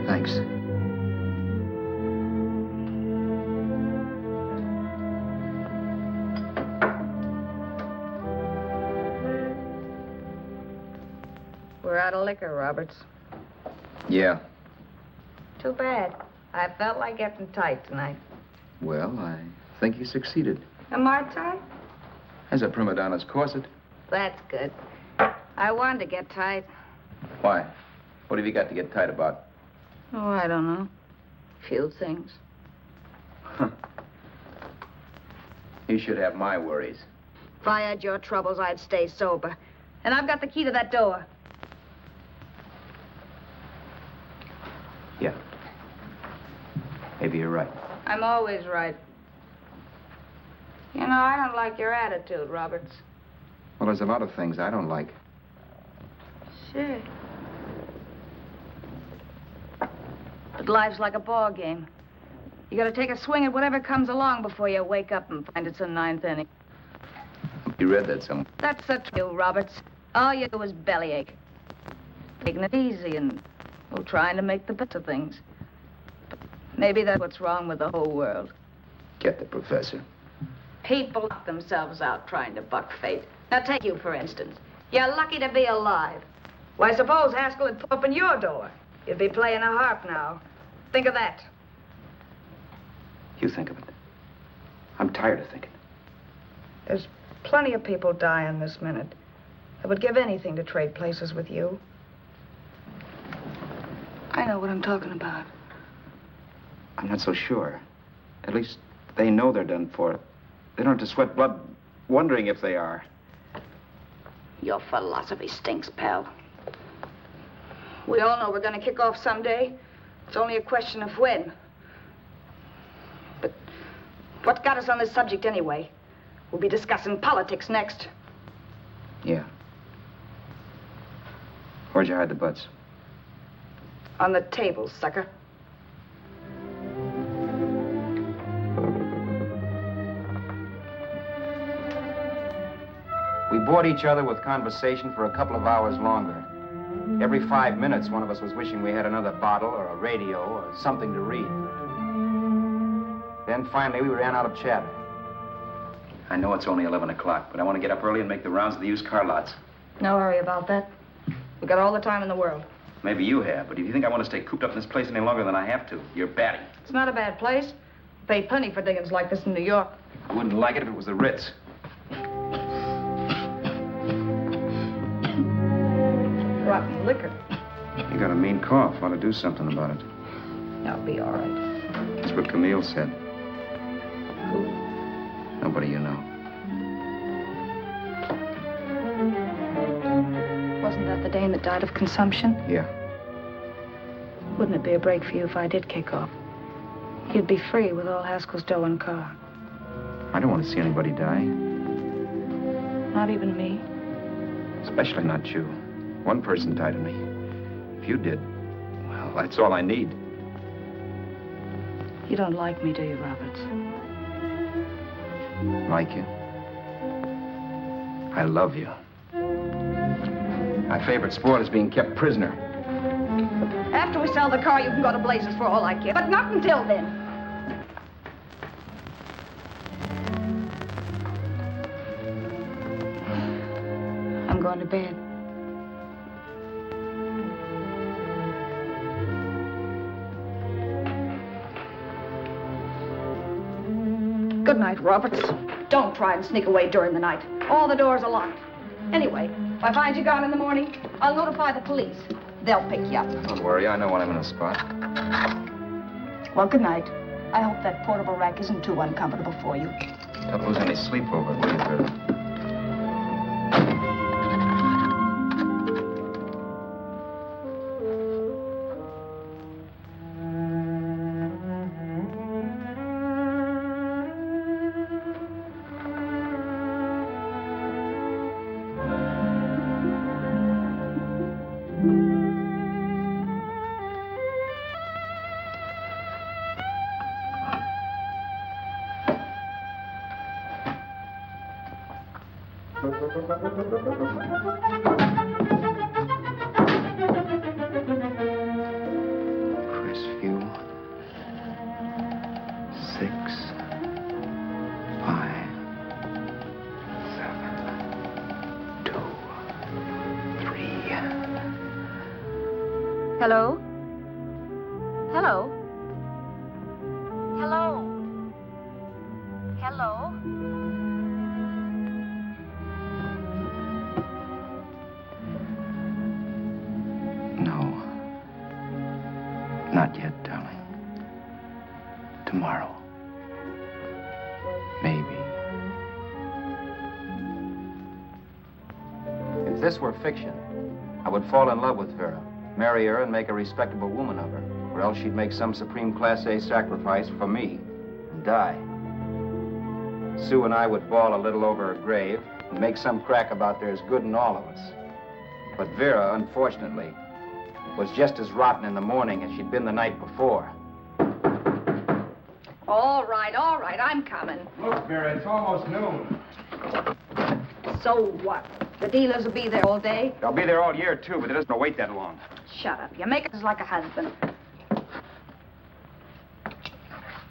Thanks. We're out of liquor, Roberts. Yeah. Too bad. I felt like getting tight tonight. Well, I think you succeeded. Am I tight? As a prima donna's corset. That's good. I wanted to get tight. Why? What have you got to get tight about? Oh, I don't know. Few things. Huh. You should have my worries. If I had your troubles, I'd stay sober. And I've got the key to that door. Yeah. Maybe you're right. I'm always right. You know, I don't like your attitude, Roberts. Well, there's a lot of things I don't like. Sure. But life's like a ball game. You gotta take a swing at whatever comes along before you wake up and find it's a ninth inning. You read that somewhere. That's the truth, Roberts. All you do is bellyache. Taking it easy and, well, trying to make the best of things. But maybe that's what's wrong with the whole world. Get the professor. People knock themselves out trying to buck fate. Now, take you, for instance. You're lucky to be alive. Why, suppose Haskell had opened your door. You'd be playing a harp now. Think of that. You think of it. I'm tired of thinking. There's plenty of people dying this minute. I would give anything to trade places with you. I know what I'm talking about. I'm not so sure. At least they know they're done for. They don't have to sweat blood wondering if they are. Your philosophy stinks, pal. We all know we're going to kick off someday. It's only a question of when. But what got us on this subject anyway? We'll be discussing politics next. Yeah. Where'd you hide the butts? On the table, sucker. We bored each other with conversation for a couple of hours longer. Every 5 minutes, one of us was wishing we had another bottle or a radio or something to read. Then finally, we ran out of chatter. I know it's only 11 o'clock, but I want to get up early and make the rounds of the used car lots. No hurry about that. We've got all the time in the world. Maybe you have, but if you think I want to stay cooped up in this place any longer than I have to, you're batty. It's not a bad place. Paid plenty for diggings like this in New York. I wouldn't like it if it was the Ritz. rotten liquor. You got a mean cough. Ought to do something about it. I'll be all right. That's what Camille said. Who? Nobody you know. Wasn't that the dame that died of consumption? Yeah. Wouldn't it be a break for you if I did kick off? You'd be free with all Haskell's dough and car. I don't want to see anybody die. Not even me. Especially not you. One person died of me. If you did, well, that's all I need. You don't like me, do you, Roberts? Like you? I love you. My favorite sport is being kept prisoner. After we sell the car, you can go to blazes for all I care. But not until then. I'm going to bed. Good night, Roberts. Don't try and sneak away during the night. All the doors are locked. Anyway, if I find you gone in the morning, I'll notify the police. They'll pick you up. Don't worry, I know when I'm in a spot. Well, good night. I hope that portable rack isn't too uncomfortable for you. Don't lose any sleep over it, will you, Vera? Crestview. 6, 5, 7, 2, 3. Hello? Hello? Hello? Hello? No. Not yet, darling. Tomorrow. Maybe. If this were fiction, I would fall in love with Vera, marry her, and make a respectable woman of her. Or else she'd make some supreme Class A sacrifice for me and die. Sue and I would bawl a little over her grave and make some crack about there's good in all of us. But Vera, unfortunately, was just as rotten in the morning as she'd been the night before. All right, I'm coming. Look, Vera, it's almost noon. So what? The dealers will be there all day? They'll be there all year, too, but it doesn't wait that long. Shut up. You make it like a husband.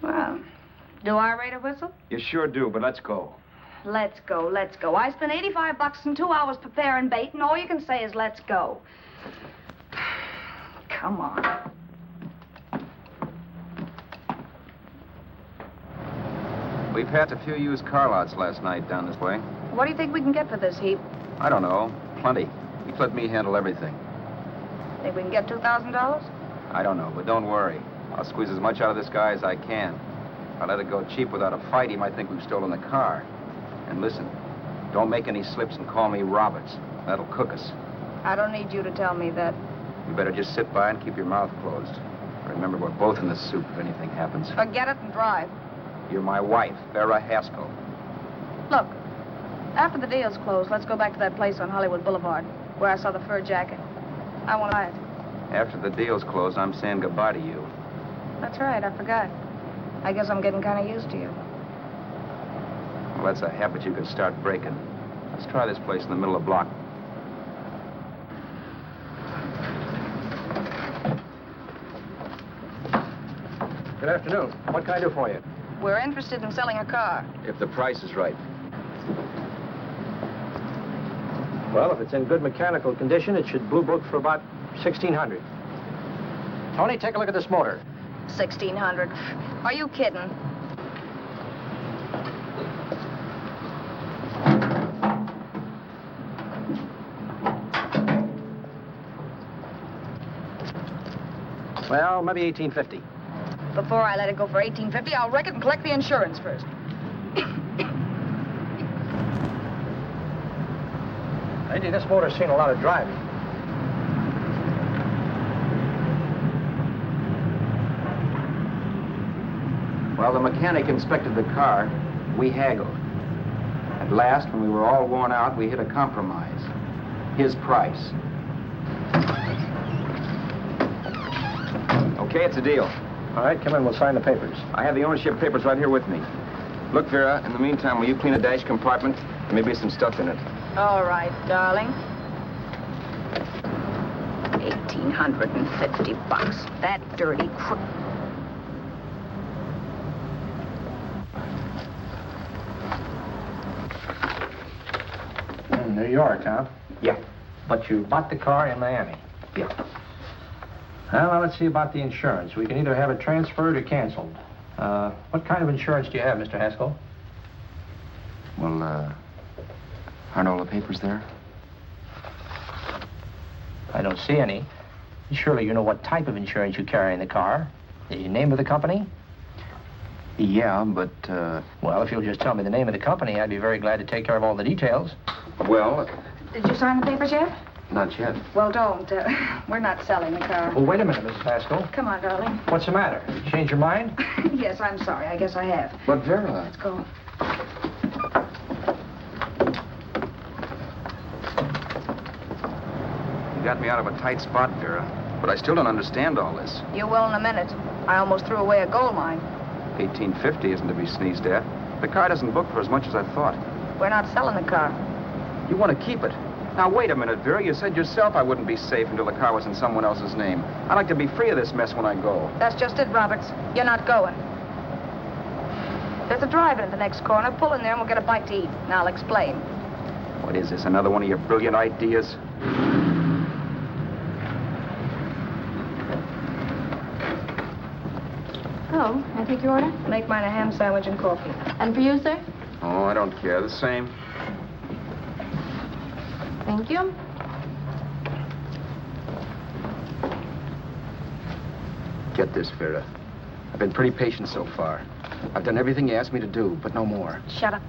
Well, do I rate a whistle? You sure do, but let's go. Let's go, let's go. I spent $85 in 2 hours preparing bait, and all you can say is let's go. Come on. We passed a few used car lots last night down this way. What do you think we can get for this heap? I don't know. Plenty. Just let me handle everything. Think we can get $2,000? I don't know, but don't worry. I'll squeeze as much out of this guy as I can. If I let it go cheap without a fight, he might think we've stolen the car. And listen, don't make any slips and call me Roberts. That'll cook us. I don't need you to tell me that. You better just sit by and keep your mouth closed. Remember, we're both in the soup if anything happens. Forget it and drive. You're my wife, Vera Haskell. Look, after the deal's closed, let's go back to that place on Hollywood Boulevard where I saw the fur jacket. I want to buy it. After the deal's closed, I'm saying goodbye to you. That's right, I forgot. I guess I'm getting kind of used to you. Well, that's a habit you could start breaking. Let's try this place in the middle of the block. Good afternoon. What can I do for you? We're interested in selling a car. If the price is right. Well, if it's in good mechanical condition, it should blue book for about $1,600. Tony, take a look at this motor. $1,600. Are you kidding? Well, maybe $18.50. Before I let it go for $18.50, I'll wreck it and collect the insurance first. Lady, this motor's seen a lot of driving. Well, the mechanic inspected the car. We haggled. At last, when we were all worn out, we hit a compromise. His price. Okay, it's a deal. All right, come in, we'll sign the papers. I have the ownership papers right here with me. Look, Vera, in the meantime, will you clean a dash compartment? There may be some stuff in it. All right, darling. $1,850. That dirty crook. New York, huh? Yeah. But you bought the car in Miami? Yeah. Well, now let's see about the insurance. We can either have it transferred or canceled. What kind of insurance do you have, Mr. Haskell? Well, aren't all the papers there? I don't see any. Surely you know what type of insurance you carry in the car. The name of the company? Yeah, but, Well, if you'll just tell me the name of the company, I'd be very glad to take care of all the details. Well, Did you sign the papers yet? not yet. Well, don't. We're not selling the car. Well, wait a minute, Mrs. Haskell. Come on, darling. What's the matter? You changed your mind? Yes, I'm sorry. I guess I have. But, Vera... Let's go. You got me out of a tight spot, Vera. But I still don't understand all this. You will in a minute. I almost threw away a gold mine. $18.50 isn't to be sneezed at. The car doesn't book for as much as I thought. We're not selling the car. You want to keep it. Now, wait a minute, Vera. You said yourself I wouldn't be safe until the car was in someone else's name. I'd like to be free of this mess when I go. That's just it, Roberts. You're not going. There's a drive-in at the next corner. Pull in there and we'll get a bite to eat. And I'll explain. What is this, another one of your brilliant ideas? Oh, I take your order? Make mine a ham sandwich and coffee. And for you, sir? Oh, I don't care. The same. Thank you. Get this, Vera. I've been pretty patient so far. I've done everything you asked me to do, but no more. Shut up.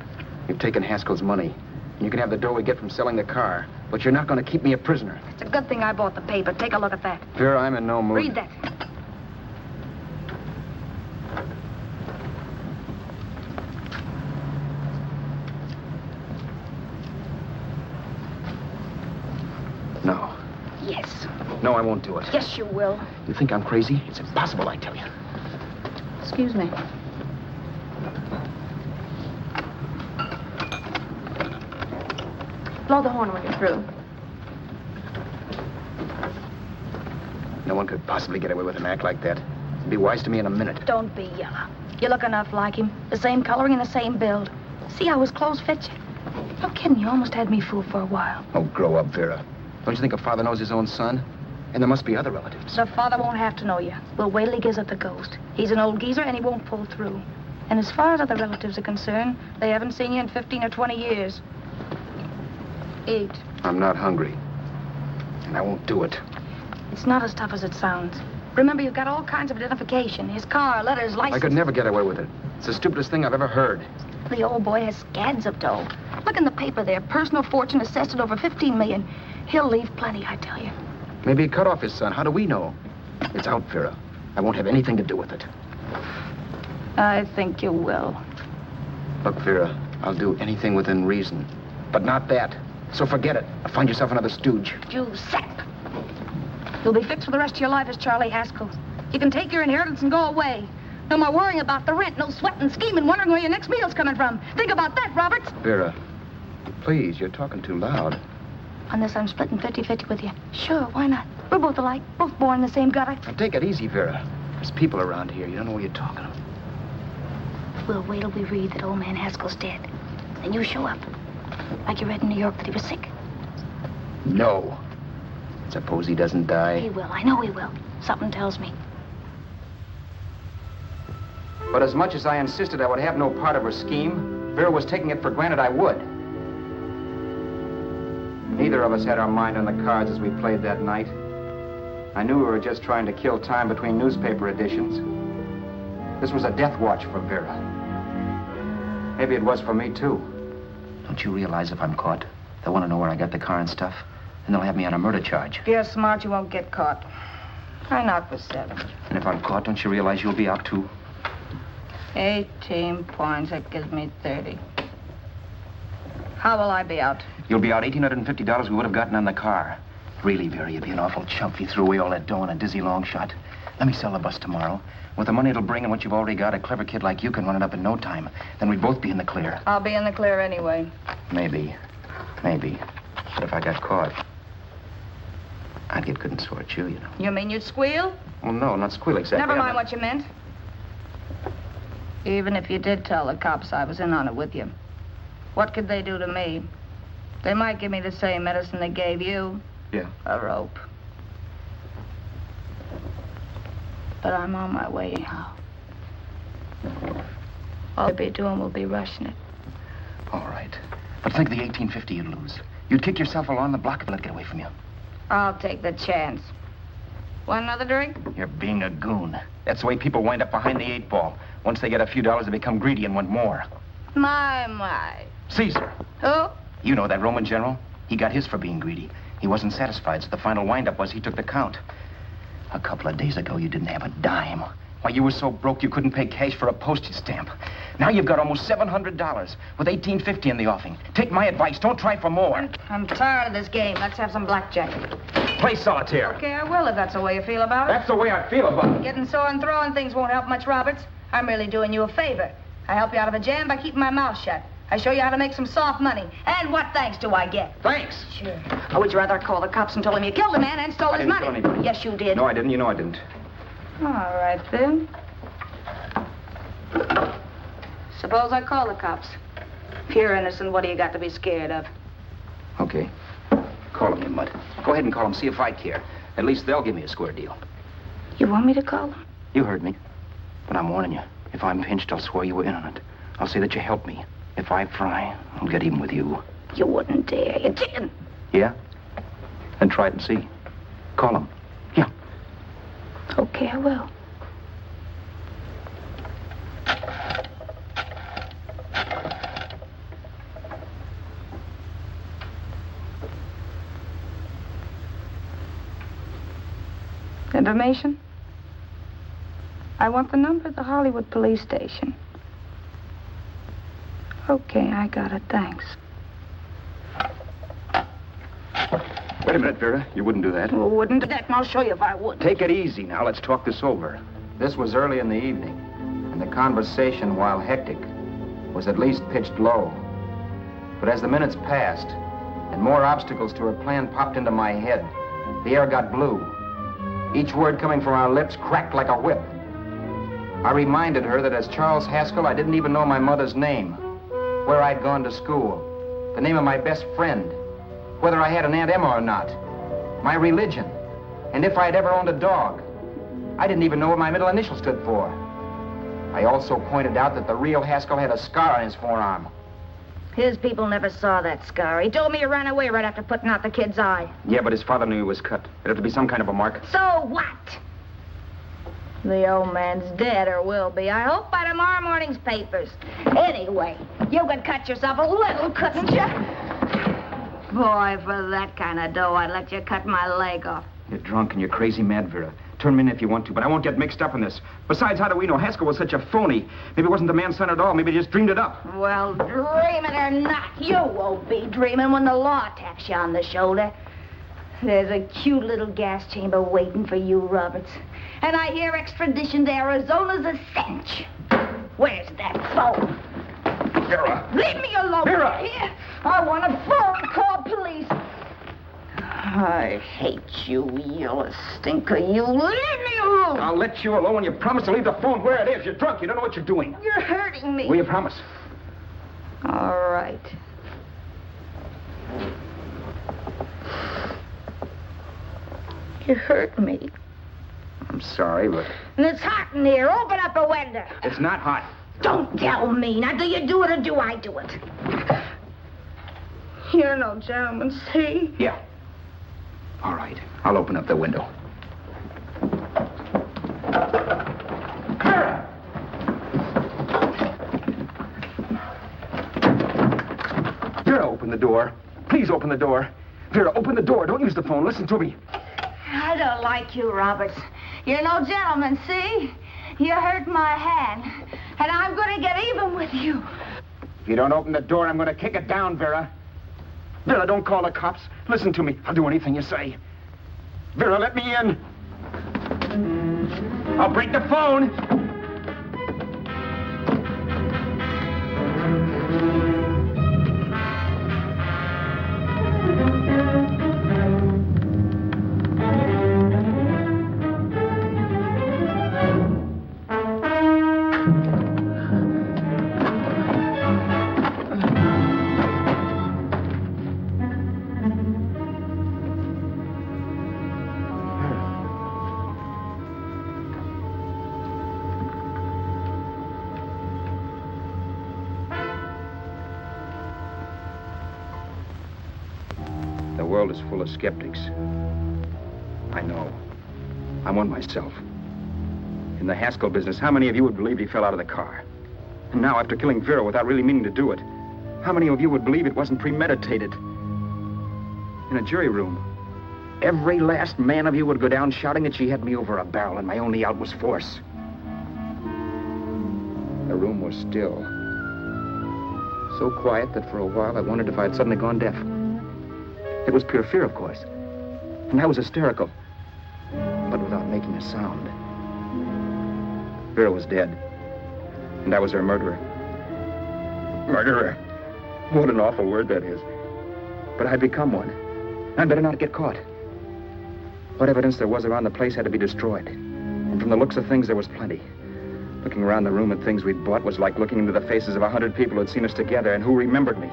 You've taken Haskell's money, and you can have the dough we get from selling the car, but you're not going to keep me a prisoner. It's a good thing I bought the paper. Take a look at that. Vera, I'm in no mood. Read that. No. Yes. No, I won't do it. Yes, you will. You think I'm crazy? It's impossible, I tell you. Excuse me. Blow the horn when you're through. No one could possibly get away with an act like that. It'd be wise to me in a minute. Don't be yellow. You look enough like him. The same coloring and the same build. See how his clothes fit you? No kidding, you almost had me fooled for a while. Oh, grow up, Vera. Don't you think a father knows his own son? And there must be other relatives. The father won't have to know you. We'll wait till he gives up the ghost. He's an old geezer and he won't pull through. And as far as other relatives are concerned, they haven't seen you in 15 or 20 years. Eat. I'm not hungry. And I won't do it. It's not as tough as it sounds. Remember, you've got all kinds of identification. His car, letters, license. I could never get away with it. It's the stupidest thing I've ever heard. The old boy has scads of dough. Look in the paper there. Personal fortune assessed at over $15 million. He'll leave plenty, I tell you. Maybe he cut off his son. How do we know? It's out, Vera. I won't have anything to do with it. I think you will. Look, Vera, I'll do anything within reason. But not that. So forget it. Or find yourself another stooge. You sap. You'll be fixed for the rest of your life as Charlie Haskell. You can take your inheritance and go away. No more worrying about the rent, no sweating, scheming, wondering where your next meal's coming from. Think about that, Roberts. Vera, please, you're talking too loud. On this, I'm splitting 50-50 with you. Sure, why not? We're both alike, both born in the same gutter. Now, take it easy, Vera. There's people around here. You don't know what you're talking about. We'll wait till we read that old man Haskell's dead. Then you show up. Like you read in New York that he was sick. No. Suppose he doesn't die. He will. I know he will. Something tells me. But as much as I insisted I would have no part of her scheme, Vera was taking it for granted I would. Neither of us had our mind on the cards as we played that night. I knew we were just trying to kill time between newspaper editions. This was a death watch for Vera. Maybe it was for me, too. Don't you realize if I'm caught, they'll want to know where I got the car and stuff, and they'll have me on a murder charge. If you're smart, you won't get caught. I knock for 7. And if I'm caught, don't you realize you'll be out, too? 18 points. That gives me 30. How will I be out? You'll be out $1,850 we would have gotten on the car. Really, Vera, you'd be an awful chump if you threw away all that dough on a dizzy long shot. Let me sell the bus tomorrow. With the money it'll bring and what you've already got, a clever kid like you can run it up in no time. Then we'd both be in the clear. I'll be in the clear anyway. Maybe. But if I got caught, I'd get good and sore at you, you know. You mean you'd squeal? Well, no, not squeal exactly. Never mind what you meant. Even if you did tell the cops I was in on it with you, what could they do to me? They might give me the same medicine they gave you. Yeah. A rope. But I'm on my way now. All you'll be doing will be rushing it. All right. But think of the $1,850 you'd lose. You'd kick yourself along the block if I let it get away from you. I'll take the chance. Want another drink? You're being a goon. That's the way people wind up behind the 8 ball. Once they get a few dollars, they become greedy and want more. My. Caesar. Who? You know that Roman general? He got his for being greedy. He wasn't satisfied, so the final wind-up was he took the count. A couple of days ago, you didn't have a dime. Why, you were so broke you couldn't pay cash for a postage stamp. Now you've got almost $700 with $1,850 in the offing. Take my advice. Don't try for more. I'm tired of this game. Let's have some blackjack. Play solitaire. Okay, I will if that's the way you feel about it. That's the way I feel about it. Getting sore and throwing things won't help much, Roberts. I'm really doing you a favor. I help you out of a jam by keeping my mouth shut. I show you how to make some soft money. And what thanks do I get? Thanks. Sure. Or would you rather call the cops and told him you killed a man and stole his money? I didn't kill anybody. Yes, you did. No, I didn't. You know I didn't. All right, then. Suppose I call the cops. If you're innocent, what do you got to be scared of? Okay. Call them, you mutt. Go ahead and call them, see if I care. At least they'll give me a square deal. You want me to call them? You heard me. But I'm warning you. If I'm pinched, I'll swear you were in on it. I'll say that you helped me. If I fry, I'll get even with you. You wouldn't dare. You're chicken. Yeah? Then try it and see. Call them. Yeah. Okay, I will. Information? I want the number of the Hollywood police station. Okay, I got it, thanks. Wait a minute, Vera. You wouldn't do that. Well, wouldn't do that, and I'll show you if I would. Take it easy now. Let's talk this over. This was early in the evening, and the conversation, while hectic, was at least pitched low. But as the minutes passed, and more obstacles to her plan popped into my head, the air got blue. Each word coming from our lips cracked like a whip. I reminded her that as Charles Haskell, I didn't even know my mother's name, where I'd gone to school, the name of my best friend, whether I had an Aunt Emma or not, my religion, and if I'd ever owned a dog. I didn't even know what my middle initial stood for. I also pointed out that the real Haskell had a scar on his forearm. His people never saw that scar. He told me he ran away right after putting out the kid's eye. Yeah, but his father knew he was cut. It'd have to be some kind of a mark. So what? The old man's dead, or will be. I hope by tomorrow morning's papers. Anyway, you could cut yourself a little, couldn't you? Boy, for that kind of dough, I'd let you cut my leg off. You're drunk and you're crazy mad, Vera. Turn me in if you want to, but I won't get mixed up in this. Besides, how do we know Haskell was such a phony? Maybe it wasn't the man's son at all. Maybe he just dreamed it up. Well, dreaming or not, you won't be dreaming when the law taps you on the shoulder. There's a cute little gas chamber waiting for you, Roberts. And I hear extradition to Arizona's a cinch. Where's that phone? Vera! Leave me alone. Vera! Here. I want a phone. Call police. I hate you yellow stinker. You leave me alone. I'll let you alone when you promise to leave the phone where it is. You're drunk. You don't know what you're doing. You're hurting me. Will you promise? All right. You hurt me. I'm sorry, but... And it's hot in here. Open up a window. It's not hot. Don't tell me. Now, do you do it or do I do it? You're no gentleman, see? Yeah. All right. I'll open up the window. the door. Please open the door. Vera, open the door. Don't use the phone. Listen to me. I don't like you, Roberts. You're no gentleman, see? You hurt my hand, and I'm going to get even with you. If you don't open the door, I'm going to kick it down, Vera. Vera, don't call the cops. Listen to me. I'll do anything you say. Vera, let me in. I'll break the phone. The world is full of skeptics. I know. I'm one myself. In the Haskell business, how many of you would believe he fell out of the car? And now, after killing Vera without really meaning to do it, how many of you would believe it wasn't premeditated? In a jury room, every last man of you would go down shouting that she had me over a barrel and my only out was force. The room was still. So quiet that for a while I wondered if I had suddenly gone deaf. It was pure fear, of course. And I was hysterical, but without making a sound. Vera was dead, and I was her murderer. Murderer. What an awful word that is. But I'd become one. I'd better not get caught. What evidence there was around the place had to be destroyed. And from the looks of things, there was plenty. Looking around the room at things we'd bought was like looking into the faces of 100 people who'd seen us together and who remembered me.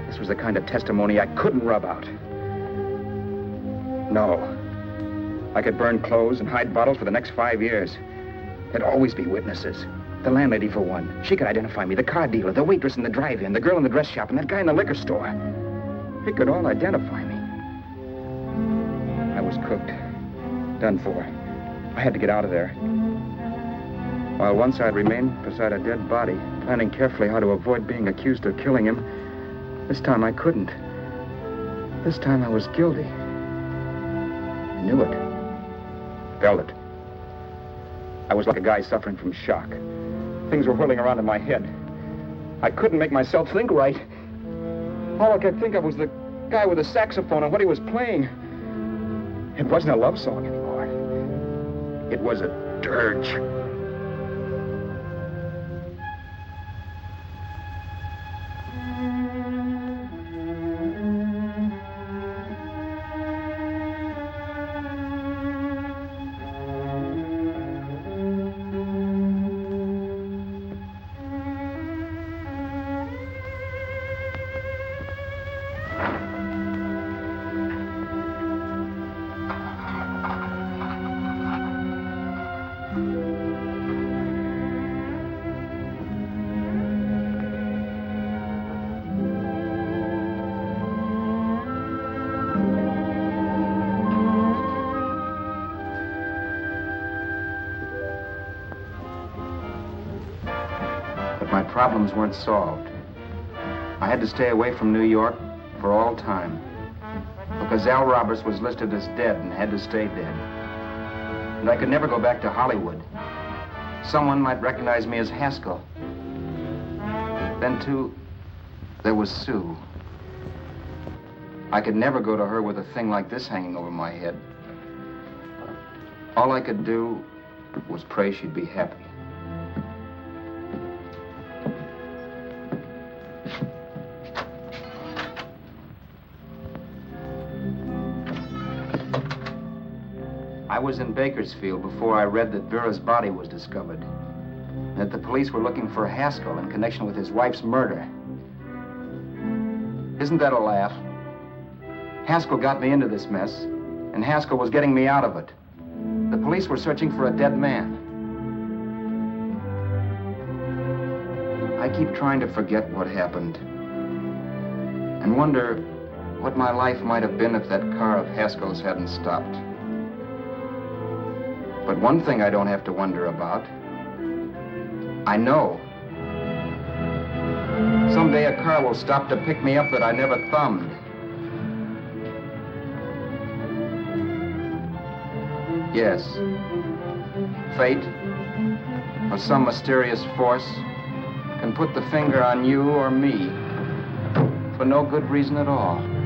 This was the kind of testimony I couldn't rub out. No. I could burn clothes and hide bottles for the next 5 years. There'd always be witnesses. The landlady, for one. She could identify me. The car dealer, the waitress in the drive-in, the girl in the dress shop, and that guy in the liquor store. They could all identify me. I was cooked. Done for. I had to get out of there. While once I'd remained beside a dead body, planning carefully how to avoid being accused of killing him, this time I couldn't. This time I was guilty. I knew it. Felt it. I was like a guy suffering from shock. Things were whirling around in my head. I couldn't make myself think right. All I could think of was the guy with the saxophone and what he was playing. It wasn't a love song anymore. It was a dirge. Problems weren't solved. I had to stay away from New York for all time because Al Roberts was listed as dead and had to stay dead. And I could never go back to Hollywood. Someone might recognize me as Haskell. Then, too, there was Sue. I could never go to her with a thing like this hanging over my head. All I could do was pray she'd be happy. I was in Bakersfield before I read that Vera's body was discovered, and that the police were looking for Haskell in connection with his wife's murder. Isn't that a laugh? Haskell got me into this mess, and Haskell was getting me out of it. The police were searching for a dead man. I keep trying to forget what happened, and wonder what my life might have been if that car of Haskell's hadn't stopped. But one thing I don't have to wonder about. I know. Someday a car will stop to pick me up that I never thumbed. Yes. Fate, or some mysterious force, can put the finger on you or me for no good reason at all.